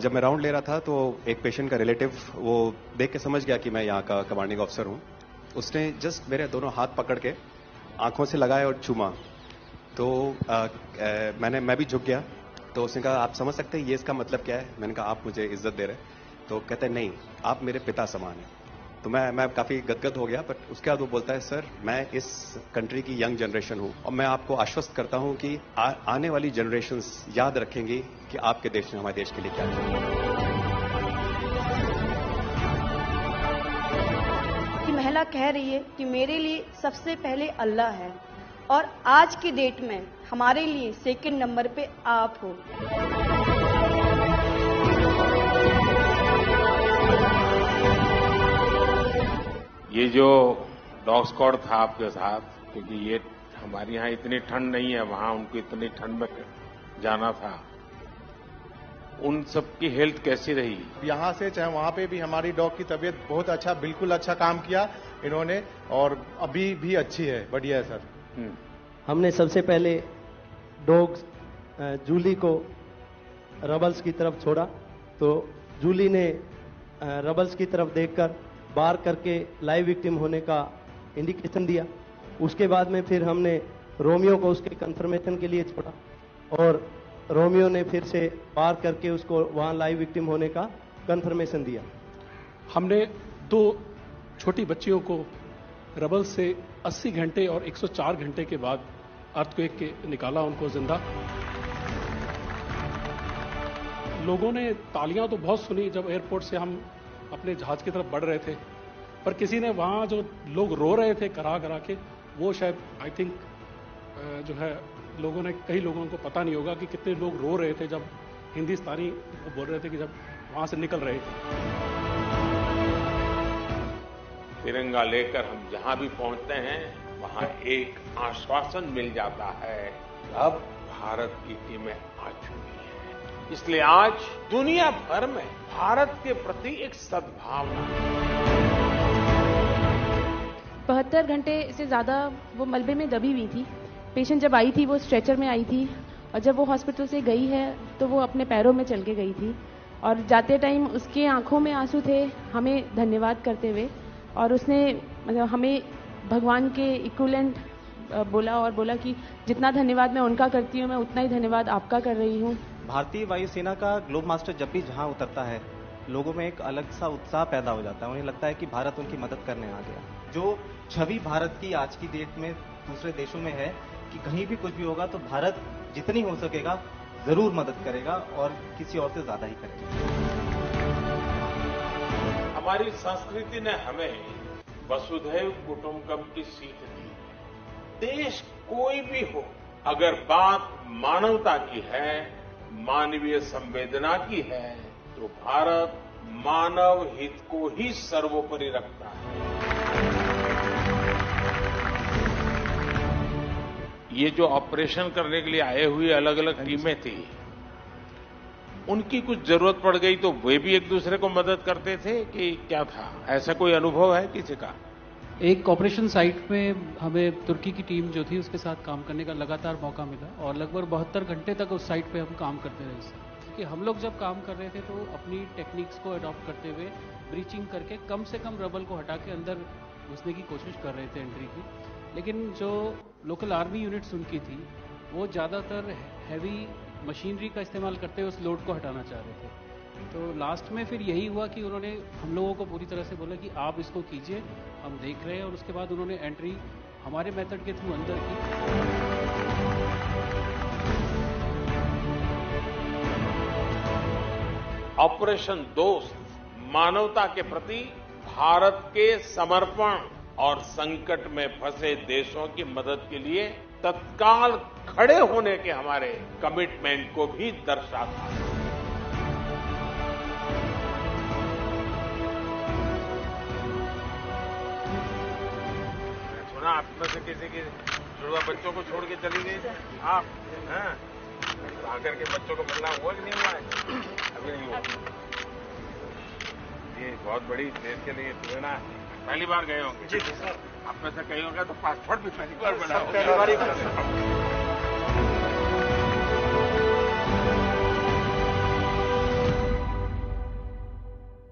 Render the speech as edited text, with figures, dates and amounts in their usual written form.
जब मैं राउंड ले रहा था तो एक पेशेंट का रिलेटिव वो देख के समझ गया कि मैं यहाँ का कमांडिंग ऑफिसर हूँ। उसने जस्ट मेरे दोनों हाथ पकड़ के आंखों से लगाया और चूमा। तो मैं भी झुक गया। तो उसने कहा आप समझ सकते हैं ये इसका मतलब क्या है? मैंने कहा आप मुझे इज्जत दे रहे हैं। तो कहते हैं नहीं, आप मेरे पिता समान हैं। तो मैं काफी गदगद हो गया। बट उसके बाद वो बोलता है सर मैं इस कंट्री की यंग जनरेशन हूं और मैं आपको आश्वस्त करता हूं कि आने वाली जनरेशंस याद रखेंगी कि आपके देश ने हमारे देश के लिए क्या किया। कि महिला कह रही है कि मेरे लिए सबसे पहले अल्लाह है और आज की डेट में हमारे लिए सेकंड नंबर पे आप हो। ये जो डॉग स्क्वाड था आपके साथ, क्योंकि ये हमारे यहाँ इतनी ठंड नहीं है, वहां उनको इतनी ठंड में जाना था, उन सबकी हेल्थ कैसी रही? यहाँ से चाहे वहाँ पे भी हमारी डॉग की तबीयत बहुत अच्छा, बिल्कुल अच्छा काम किया इन्होंने और अभी भी अच्छी है, बढ़िया है सर। हमने सबसे पहले डॉग जूली को रबल्स की तरफ छोड़ा तो जूली ने रबल्स की तरफ देखकर बार करके लाइव विक्टिम होने का इंडिकेशन दिया। उसके बाद में फिर हमने रोमियो को उसके कंफर्मेशन के लिए छोड़ा और रोमियो ने फिर से बार करके उसको वहां लाइव विक्टिम होने का कंफर्मेशन दिया। हमने 2 छोटी बच्चियों को रबल से 80 घंटे और 104 घंटे के बाद अर्थक्वेक के निकाला उनको जिंदा। लोगों ने तालियां तो बहुत सुनी जब एयरपोर्ट से हम अपने जहाज की तरफ बढ़ रहे थे, पर किसी ने वहां जो लोग रो रहे थे करा करा के, वो शायद आई थिंक जो है लोगों ने, कई लोगों को पता नहीं होगा कि कितने लोग रो रहे थे जब हिंदुस्तानी बोल रहे थे कि जब वहां से निकल रहे थे। तिरंगा लेकर हम जहां भी पहुंचते हैं वहां एक आश्वासन मिल जाता है, अब भारत की टीमें आ चुकी हैं। इसलिए आज दुनिया भर में भारत के प्रति एक सद्भावना। 72 घंटे से ज्यादा वो मलबे में दबी हुई थी। पेशेंट जब आई थी वो स्ट्रेचर में आई थी और जब वो हॉस्पिटल से गई है तो वो अपने पैरों में चल के गई थी और जाते टाइम उसके आंखों में आंसू थे हमें धन्यवाद करते हुए, और उसने मतलब हमें भगवान के इक्विवेलेंट बोला और बोला कि जितना धन्यवाद मैं उनका करती हूँ मैं उतना ही धन्यवाद आपका कर रही हूँ। भारतीय वायुसेना का ग्लोब मास्टर जब भी जहां उतरता है लोगों में एक अलग सा उत्साह पैदा हो जाता है। उन्हें लगता है कि भारत उनकी मदद करने आ गया। जो छवि भारत की आज की डेट में दूसरे देशों में है कि कहीं भी कुछ भी होगा तो भारत जितनी हो सकेगा जरूर मदद करेगा और किसी और से ज्यादा ही करेगा। हमारी संस्कृति ने हमें वसुधैव कुटुंबकम की सीख दी। देश कोई भी हो, अगर बात मानवता की है, मानवीय संवेदना की है, तो भारत मानव हित को ही सर्वोपरि रखता है। ये जो ऑपरेशन करने के लिए आए हुए अलग अलग टीमें थी, उनकी कुछ जरूरत पड़ गई तो वे भी एक दूसरे को मदद करते थे कि क्या था? ऐसा कोई अनुभव है किसी का? एक ऑपरेशन साइट में हमें तुर्की की टीम जो थी उसके साथ काम करने का लगातार मौका मिला और लगभग 72 घंटे तक उस साइट पे हम काम करते रहे। कि हम लोग जब काम कर रहे थे तो अपनी टेक्निक्स को अडॉप्ट करते हुए ब्रीचिंग करके कम से कम रबल को हटा के अंदर घुसने की कोशिश कर रहे थे एंट्री की। लेकिन जो लोकल आर्मी यूनिट्स उनकी थी वो ज़्यादातर हैवी मशीनरी का इस्तेमाल करते हुए उस लोड को हटाना चाह रहे थे। तो लास्ट में फिर यही हुआ कि उन्होंने हम लोगों को पूरी तरह से बोला कि आप इसको कीजिए, हम देख रहे हैं, और उसके बाद उन्होंने एंट्री हमारे मेथड के थ्रू अंदर की। ऑपरेशन दोस्त मानवता के प्रति भारत के समर्पण और संकट में फंसे देशों की मदद के लिए तत्काल खड़े होने के हमारे कमिटमेंट को भी दर्शाता है। सुना आप में से किसी के जुड़वा बच्चों को छोड़ के चली गई थी आप, हैं? आकर के बच्चों को मिलना हुआ कि नहीं हुआ है? अभी नहीं हुआ। ये बहुत बड़ी देश के लिए प्रेरणा है। पहली बार गए होंगे? जी सर। आप में से कहीं होगा तो पासपोर्ट भी पहली बार बना होगा।